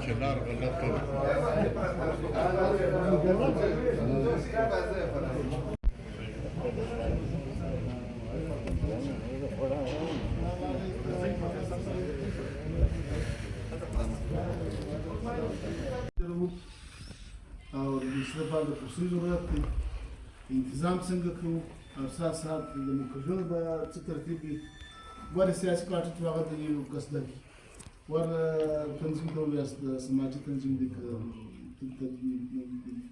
چنار غلط او د مشرف د کرسي ضرورت دی انتظام څنګه کوو او سات سات د مکررونو به څه ترتیب وي ولې سیاسي پارټي چې هغه د یو کس لري ور تنظیم ته ویاست د سماجي تنظیم دی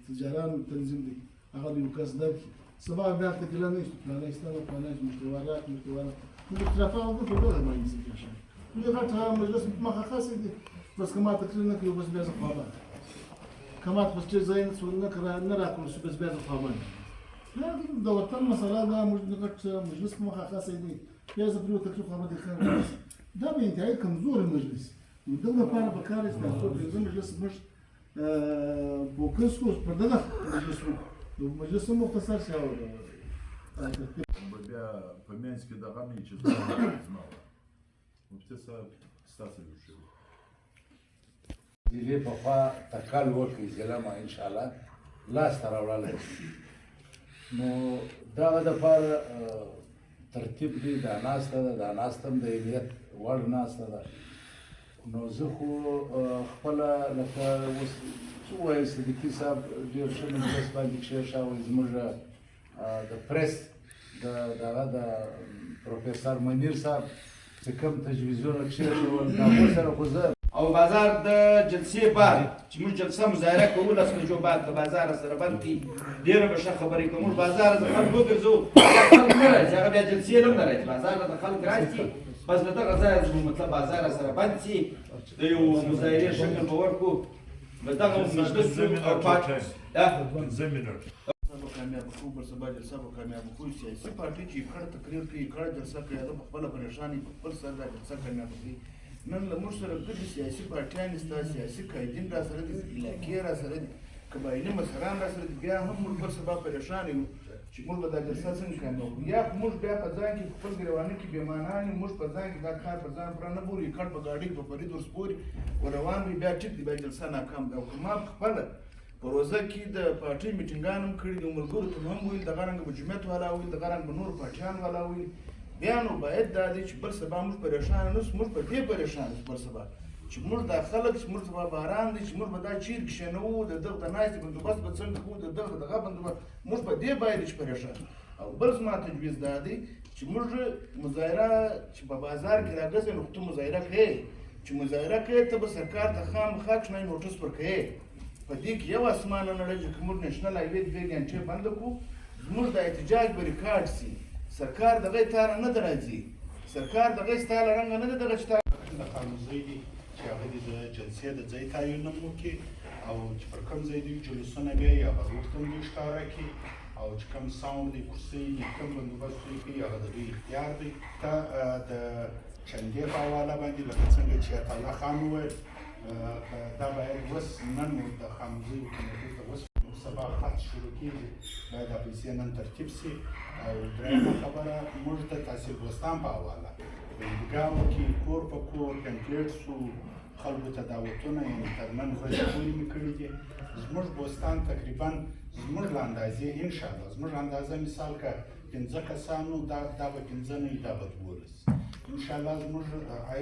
تجارانو تنظیم دی هغه د یو کس لري سبا بیا تکلیف نه شته پلانستان مشتوالات نو اختلافات د ټولو باندې څه نو غټه مجلس مخه خاصه دي بس کما تکلیف نه کوي بس بیا ځه خو كما تفسير زين سولنا نرى كل شيء بس بعد الخامن هذه دورتنا مسألة ده مجلس مخصص دي يا زبرو تكلف خامد الخامس ده بينتهي كمزور المجلس والدولة فعلا بكار استعصور في المجلس مش بوكسكوس بدنا مجلس مختصر شاو بیا په منځ کې دغه مې چې زما مفتي صاحب ستاسو جوړ دې په خوا تکل وکړي ځلمه ان شاء الله لاس ته راوړلی نو دغه دپاره ترتیب دی دا ناسته ده دا ناسته هم د اهمیت وړ ناسته ده نو زه خو خپله لکه اوس څه ووایي صدیقي صاحب ډېر ښه مجلس باندې کښېښاوی زموږ د پریس دغه د پروفیسر منیر صاحب چې کوم تجویزونه کښېښول د هغو سره خو زه او بازار د جلسې بعد چې موږ جلسه مظاهره کوو لس بجو بعد د بازار سره بند کړي ډېره به ښه خبرې کوو موږ بازار د خلک وګرځو خلک نه راځي هغه بیا جلسې هم نه راځي بازار ته خلک راشي بس له دغه ځایه زموږ مطلب بازار سره بند شي د یو مظاهرې شکل به ورکړو له دغه مجلس او کامیاب خو بر سبا جلسه به کامیاب خو سیاسي پارټي چې کړه تقریر کوي کړه جلسه کوي هغه په خپله پریشاني په خپل سر دا جلسه کامیاب کوي نن له موږ سره ګډې سیاسي پارټیان شته سیاسي قایدین را سره دي علاقې را سره دي قبایلي مشران را سره دي بیا هم موږ بر سبا پریشان یو چې موږ به دا جلسه څنګه کامیاب کړو یا موږ بیا په ځان کې خپل ګریواني کې بېمانان یو موږ په ځان کې دا کار په ځان پوره نه بولو کټ په ګاډۍ په فرید ورسپوري روان وي بیا ټیک دی بیا جلسه ناکام ده او که ما خپله په روزه کې د پارټۍ میټینګان هم کړي دي ملګرو ته هم ویل دغه رنګه به جمعیت والا ویل دغه رنګ به نورو پارټیان والا ویل بیا نو باید دا دی چې بل سبا موږ پریشان نه شو موږ په دې پریشان شو بل سبا چې موږ دا خلک چې موږ سبا باران دی چې موږ به دا چیر کښېنوو د دغه د ناستې بندوبست به څنګه کوو د دغه بندوبست موږ په دې باید چې پریشان او بل زما تجویز دا دی چې موږ مظاهره چې په بازار کې راګرځې نو ته مظاهره کوې چې مظاهره کوې ته به سرکار ته خامخا کښېنئ نوټس ورکوې په دې کې یو اسمانه نړۍ چې موږ نیشنل هایوې 2 ګنټې بنده کړو زموږ د احتجاج به ریکارډ سي سرکار دغه تاره نه راځي سرکار دغه ستاله رنګ نه دغه چې د قانونځای دي چې هغه د جلسې د ځای تعین هم وکړي او چې پر کوم ځای دي جلوسونه بیا یا هغه ورته هم دوی ښکاره کړي او چې کوم ساوند دی کرسۍ دي کوم بندوبست دوی کوي هغه د دوی اختیار دی ته د چندې په حواله باندې لکه څنګه چې عطالله خان وویل دا باید اوس نن د قانونځایو کمیټې ته اوس سبا خط شروع کېږي باید دا پیسې نن ترتیب سي او درېیمه خبره موږ د تحصیل بوستان په حواله په اندګاو کې کور په کور کمپلیټ شو خلکو ته دعوتونه یعنې تر نن ورځې پورې مې کړي دي زموږ بوستان تقریبا زموږ له اندازې انشاءالله زموږ اندازه مثال که 15 کسانو دا به 15 نه وي دا به 12 انشاءالله زموږ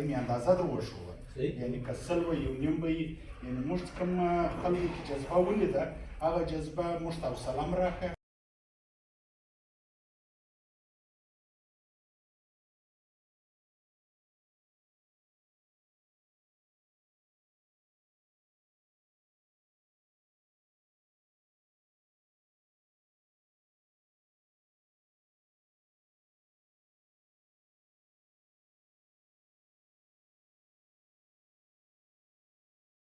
مې اندازه ده وښوه یعنې که 100 به یو نیم به وي یعنې موږ کوم خلکو کې جذبه ولیده هغه جذبه موږ ته حوصله هم راکړه